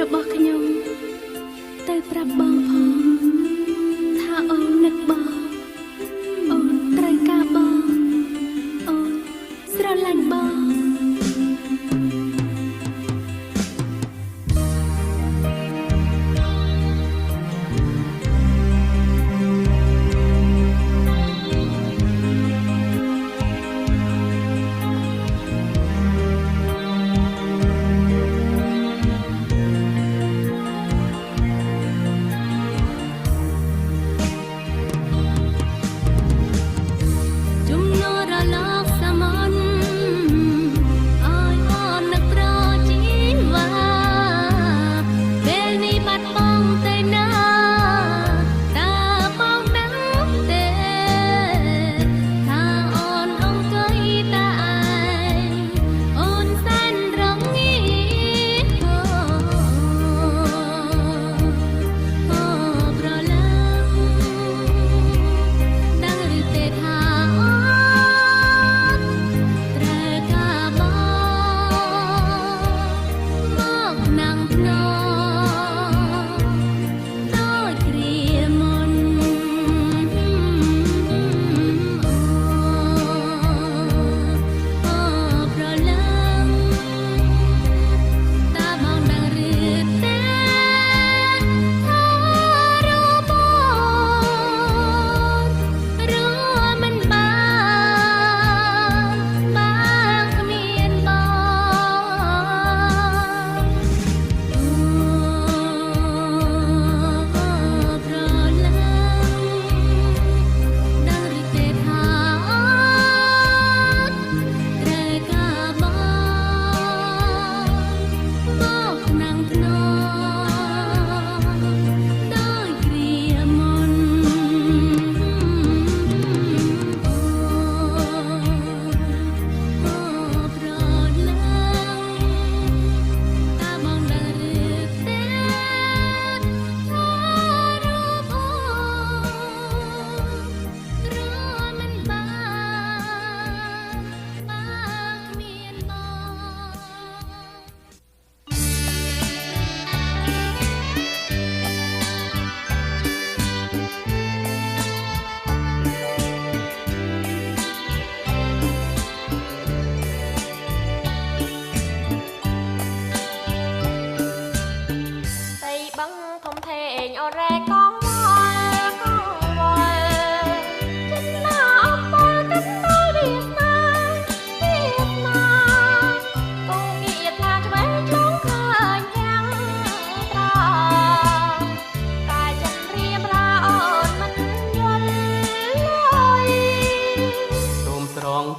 របស់ខ្ញុំទៅប្រាប់បងផងថាអូននឹកបងអូនត្រូវការបងអូនស្រឡាញ់បង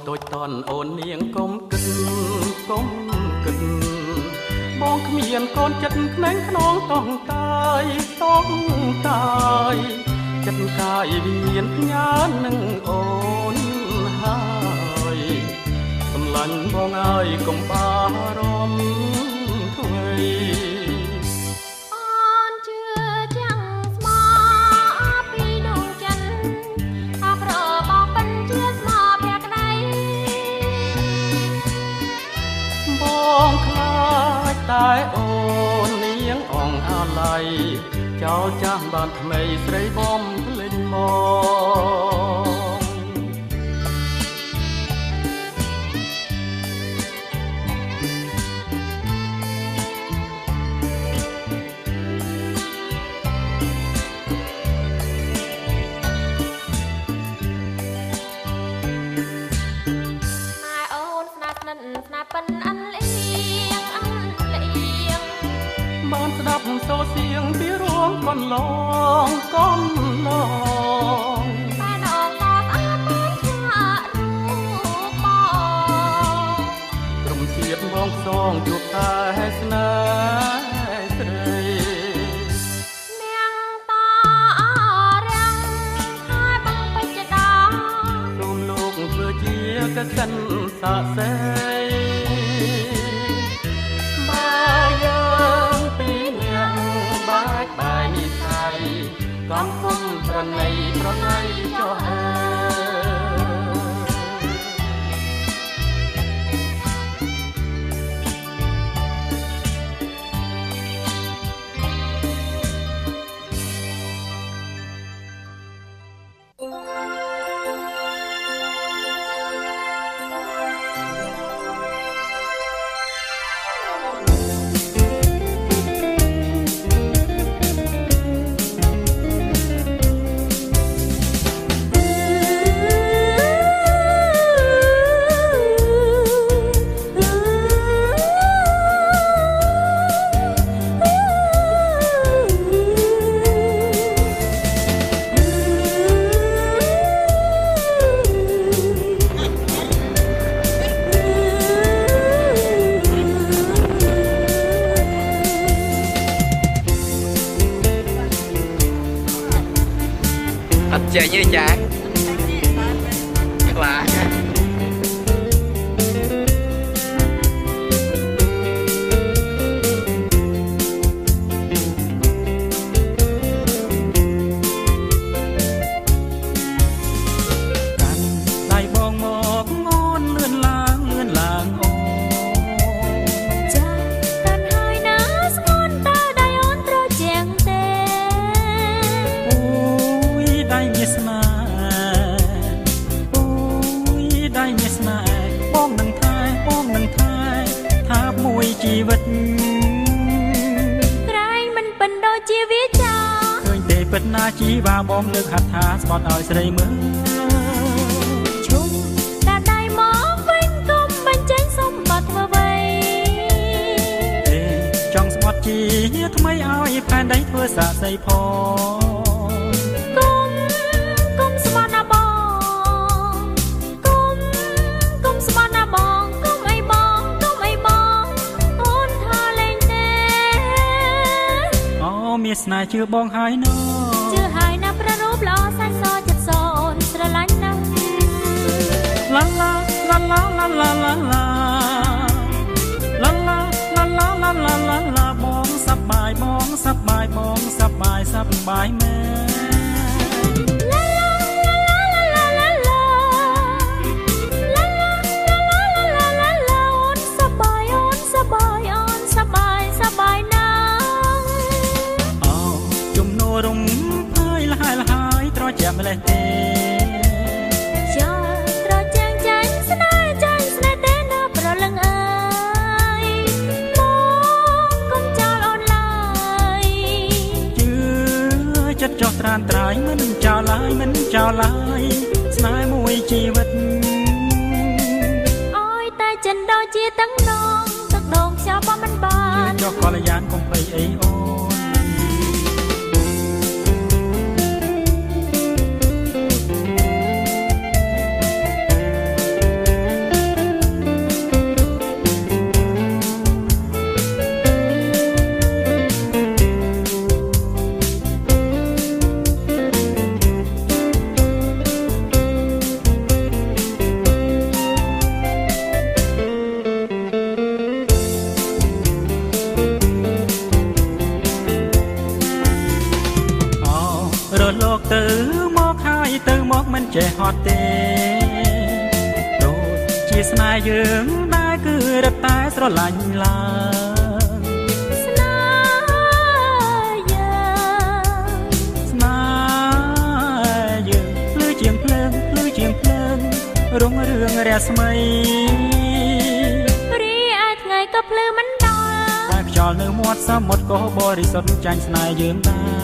តូចតន់អូននាងកុំគិតបងគ្មានកូនចិត្តក្លែងខ្នងតង់តាយចិត្តកាយវិញ្ញាណផ្ញើនឹងអូនហើយសម្លាញ់បងហើយកុំបារម្ភអ្វីតែអូននាងអងអាឡ័យចោលចាស់បានថ្មីស្រីបំភ្លេចមកតែអូនស្នាស្និទ្ធស្នាប៉ិនអានលៀងបានស្ដាប់សូរសៀងពីរួមកន្លងតែដងតស្អាតបានឆ្លាក់រូបបងក្រុមជាតិបងផ្សងជួបតែស្នេហ៍ស្រីនាងតារាំងហើយបងពេជ្រដារួមលោកធ្វើជាកសិនសាក់សេកំពុងប្រណីចុះ ចេញទេចាខ្លាចជីវិតក្រែងមិនពិនដូចជាវាចាឃើញទេពិតណាជីវ៉ាបងលើកហាត់ថាស្បត់ឲ្យស្រីមើលឈុំដាក់ដៃមកវិញគុំបញ្ចេញសម្បត្តិធ្វើអ្វីទេចង់ស្បត់ជីថ្មីឲ្យផែនដីធ្វើសាក្សីផងគុំស្បត់ណាបងគុំស្បត់ណាបងមានស្នេហ៍ជឿបងហើយណូជឿហើយណាប្ររូបល្អសាច់សចិត្តសអូនស្រឡាញ់ណាស់ឡាឡាឡាឡាឡាឡាឡាឡាឡាឡាឡាឡាឡាឡាឡាឡាបងសប្បាយបងសប្បាយបងសប្បាយសប្បាយមែរំភើយលហើយលហើយត្រជាម្លេះទេចាត្រជាងចាញ់ស្នេហ៍ទេណាប្រលឹងអើយមកកុំចោលអូនឡើយជឿចិត្តចោះត្រានត្រើយមិនចោលឡើយមិនចោលឡើយស្នេហ៍មួយជីវិតអើយតែចិនដូចជាទាំងដងទឹកដងខ្យល់បងមិនបានចោះកលយានកុំភ័យអីអូលោកទៅមកហើយទៅមកមិនចេះហត់ទេដូចជាស្នេហ៍យើងដែរគឺរត់តែស្រឡាញ់ឡើងស្នេហ៍យើងភ្លឺជាងភ្លើងរុងរឿងរស្មីរីឯថ្ងៃក៏ភ្លឺមិនដល់តែខ្យល់នៅមាត់សមុទ្រក៏បរិសុទ្ធចាញ់ស្នេហ៍យើងដែរ